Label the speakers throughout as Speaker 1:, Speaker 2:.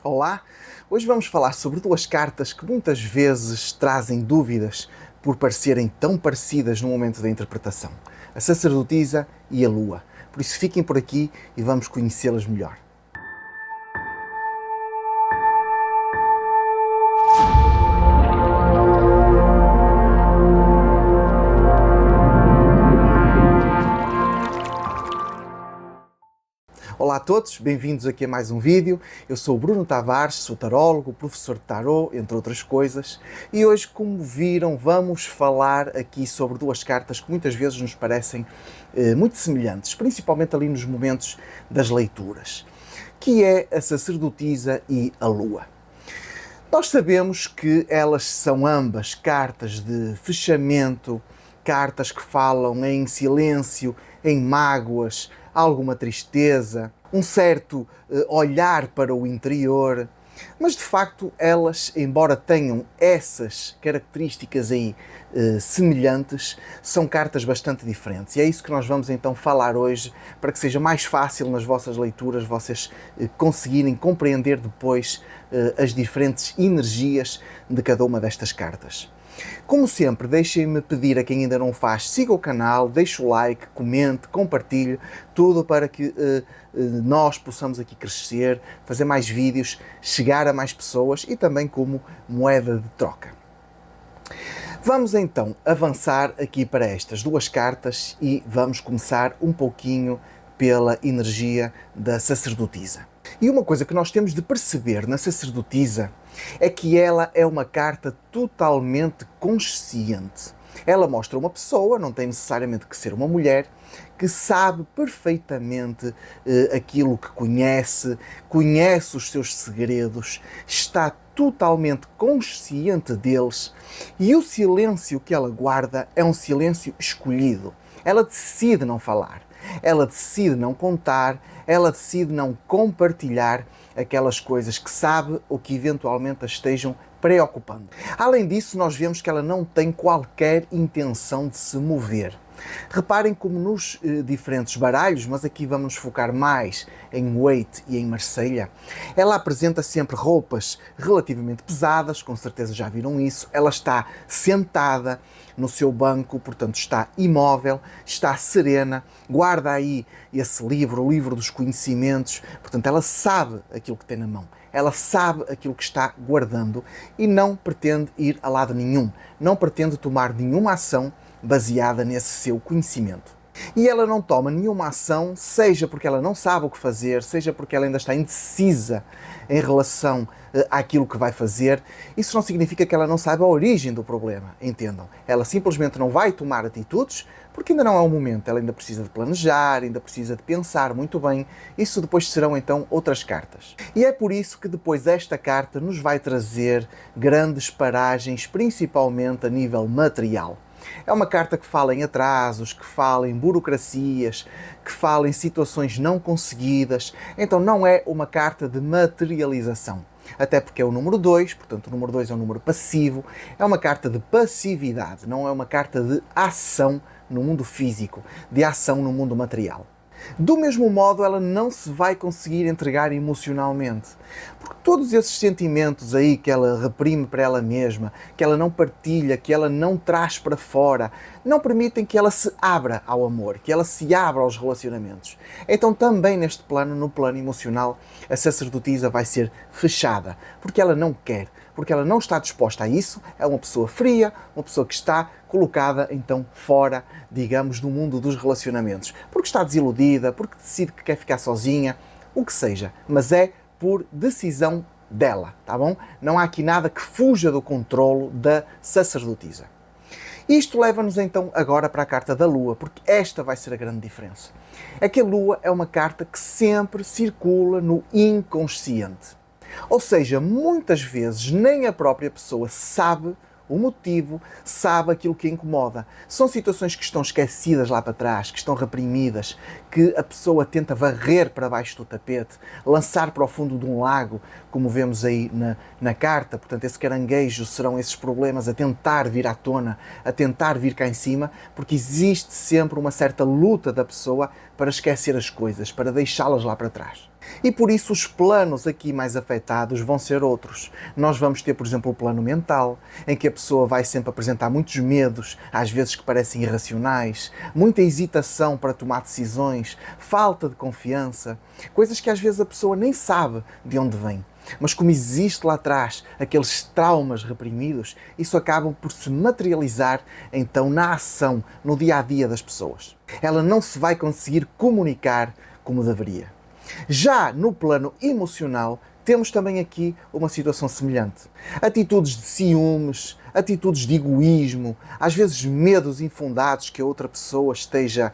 Speaker 1: Olá! Hoje vamos falar sobre duas cartas que muitas vezes trazem dúvidas por parecerem tão parecidas no momento da interpretação. A sacerdotisa e a lua. Por isso fiquem por aqui e vamos conhecê-las melhor. Olá a todos, bem-vindos aqui a mais um vídeo. Eu sou o Bruno Tavares, sou tarólogo, professor de tarô, entre outras coisas. E hoje, como viram, vamos falar aqui sobre duas cartas que muitas vezes nos parecem muito semelhantes, principalmente ali nos momentos das leituras, que é a sacerdotisa e a lua. Nós sabemos que elas são ambas cartas de fechamento, cartas que falam em silêncio, em mágoas, alguma tristeza, um certo olhar para o interior, mas de facto elas, embora tenham essas características aí semelhantes, são cartas bastante diferentes. E é isso que nós vamos então falar hoje, para que seja mais fácil nas vossas leituras vocês conseguirem compreender depois as diferentes energias de cada uma destas cartas. Como sempre, deixem-me pedir a quem ainda não faz, siga o canal, deixe o like, comente, compartilhe, tudo para que nós possamos aqui crescer, fazer mais vídeos, chegar a mais pessoas e também como moeda de troca. Vamos então avançar aqui para estas duas cartas e vamos começar um pouquinho pela energia da sacerdotisa. E uma coisa que nós temos de perceber na sacerdotisa é que ela é uma carta totalmente consciente. Ela mostra uma pessoa, não tem necessariamente que ser uma mulher, que sabe perfeitamente aquilo que conhece, conhece os seus segredos, está totalmente consciente deles e o silêncio que ela guarda é um silêncio escolhido. Ela decide não falar, ela decide não contar, ela decide não compartilhar aquelas coisas que sabe ou que eventualmente a estejam preocupando. Além disso, nós vemos que ela não tem qualquer intenção de se mover. Reparem como nos diferentes baralhos, mas aqui vamos nos focar mais em Waite e em Marselha, ela apresenta sempre roupas relativamente pesadas, com certeza já viram isso. Ela está sentada no seu banco, portanto está imóvel, está serena, guarda aí esse livro, o livro dos conhecimentos, portanto ela sabe aquilo que tem na mão. Ela sabe aquilo que está guardando e não pretende ir a lado nenhum, não pretende tomar nenhuma ação baseada nesse seu conhecimento. E ela não toma nenhuma ação, seja porque ela não sabe o que fazer, seja porque ela ainda está indecisa em relação àquilo que vai fazer. Isso não significa que ela não saiba a origem do problema, entendam. Ela simplesmente não vai tomar atitudes porque ainda não é o momento. Ela ainda precisa de planejar, ainda precisa de pensar muito bem. Isso depois serão então outras cartas. E é por isso que depois esta carta nos vai trazer grandes paragens, principalmente a nível material. É uma carta que fala em atrasos, que fala em burocracias, que fala em situações não conseguidas. Então não é uma carta de materialização. Até porque é o número 2, portanto o número 2 é um número passivo. É uma carta de passividade, não é uma carta de ação no mundo físico, de ação no mundo material. Do mesmo modo, ela não se vai conseguir entregar emocionalmente, porque todos esses sentimentos aí que ela reprime para ela mesma, que ela não partilha, que ela não traz para fora, não permitem que ela se abra ao amor, que ela se abra aos relacionamentos. Então também neste plano, no plano emocional, a sacerdotisa vai ser fechada, porque ela não quer, porque ela não está disposta a isso, é uma pessoa fria, uma pessoa que está colocada então fora, digamos, do mundo dos relacionamentos, porque está desiludida, porque decide que quer ficar sozinha, o que seja, mas é por decisão dela, tá bom? Não há aqui nada que fuja do controlo da sacerdotisa. Isto leva-nos então agora para a carta da Lua, porque esta vai ser a grande diferença. É que a Lua é uma carta que sempre circula no inconsciente. Ou seja, muitas vezes nem a própria pessoa sabe o motivo, sabe aquilo que a incomoda. São situações que estão esquecidas lá para trás, que estão reprimidas, que a pessoa tenta varrer para baixo do tapete, lançar para o fundo de um lago, como vemos aí na carta. Portanto, esse caranguejo serão esses problemas a tentar vir à tona, a tentar vir cá em cima, porque existe sempre uma certa luta da pessoa para esquecer as coisas, para deixá-las lá para trás. E por isso os planos aqui mais afetados vão ser outros. Nós vamos ter, por exemplo, o plano mental, em que a pessoa vai sempre apresentar muitos medos, às vezes que parecem irracionais, muita hesitação para tomar decisões, falta de confiança, coisas que às vezes a pessoa nem sabe de onde vem. Mas como existe lá atrás aqueles traumas reprimidos, isso acaba por se materializar então na ação, no dia-a-dia das pessoas. Ela não se vai conseguir comunicar como deveria. Já no plano emocional, temos também aqui uma situação semelhante. Atitudes de ciúmes, atitudes de egoísmo, às vezes medos infundados que a outra pessoa esteja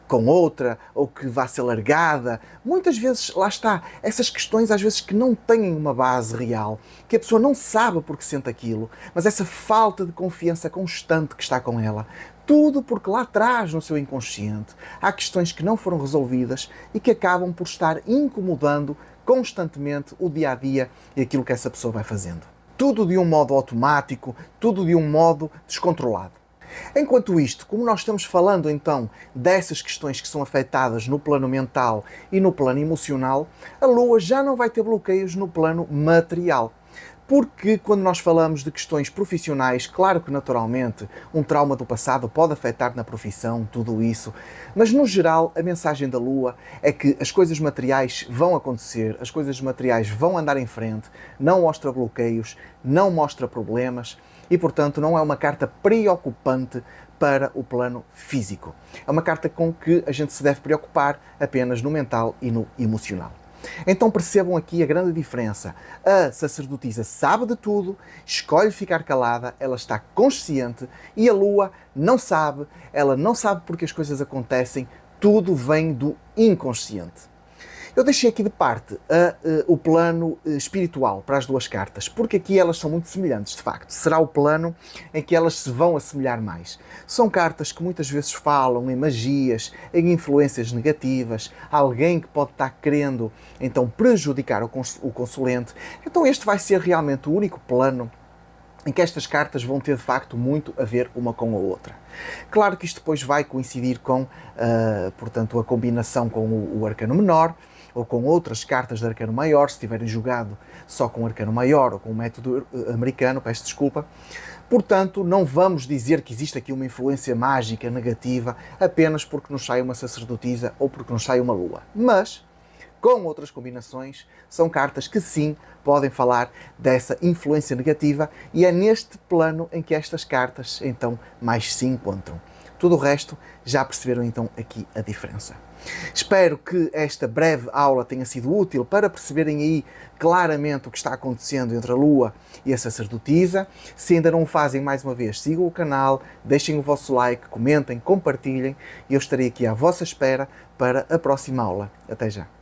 Speaker 1: com outra ou que vá ser largada. Muitas vezes, lá está, essas questões às vezes que não têm uma base real, que a pessoa não sabe porque sente aquilo, mas essa falta de confiança constante que está com ela. Tudo porque lá atrás, no seu inconsciente, há questões que não foram resolvidas e que acabam por estar incomodando constantemente o dia-a-dia e aquilo que essa pessoa vai fazendo. Tudo de um modo automático, tudo de um modo descontrolado. Enquanto isto, como nós estamos falando então dessas questões que são afetadas no plano mental e no plano emocional, a Lua já não vai ter bloqueios no plano material. Porque quando nós falamos de questões profissionais, claro que naturalmente um trauma do passado pode afetar na profissão, tudo isso, mas no geral a mensagem da Lua é que as coisas materiais vão acontecer, as coisas materiais vão andar em frente, não mostra bloqueios, não mostra problemas e, portanto, não é uma carta preocupante para o plano físico. É uma carta com que a gente se deve preocupar apenas no mental e no emocional. Então percebam aqui a grande diferença. A sacerdotisa sabe de tudo, escolhe ficar calada, ela está consciente e a Lua não sabe, ela não sabe porque as coisas acontecem, tudo vem do inconsciente. Eu deixei aqui de parte o plano espiritual para as duas cartas, porque aqui elas são muito semelhantes, de facto. Será o plano em que elas se vão assemelhar mais. São cartas que muitas vezes falam em magias, em influências negativas, alguém que pode estar querendo então prejudicar o consulente. Então este vai ser realmente o único plano em que estas cartas vão ter de facto muito a ver uma com a outra. Claro que isto depois vai coincidir com, portanto, a combinação com o arcano menor, ou com outras cartas de arcano maior, se tiverem jogado só com o arcano maior ou com o método americano, peço desculpa. Portanto, não vamos dizer que existe aqui uma influência mágica negativa apenas porque nos sai uma sacerdotisa ou porque nos sai uma lua. Mas, com outras combinações, são cartas que sim podem falar dessa influência negativa e é neste plano em que estas cartas então mais se encontram. Tudo o resto já perceberam então aqui a diferença. Espero que esta breve aula tenha sido útil para perceberem aí claramente o que está acontecendo entre a Lua e a sacerdotisa. Se ainda não o fazem, mais uma vez, sigam o canal, deixem o vosso like, comentem, compartilhem e eu estarei aqui à vossa espera para a próxima aula. Até já!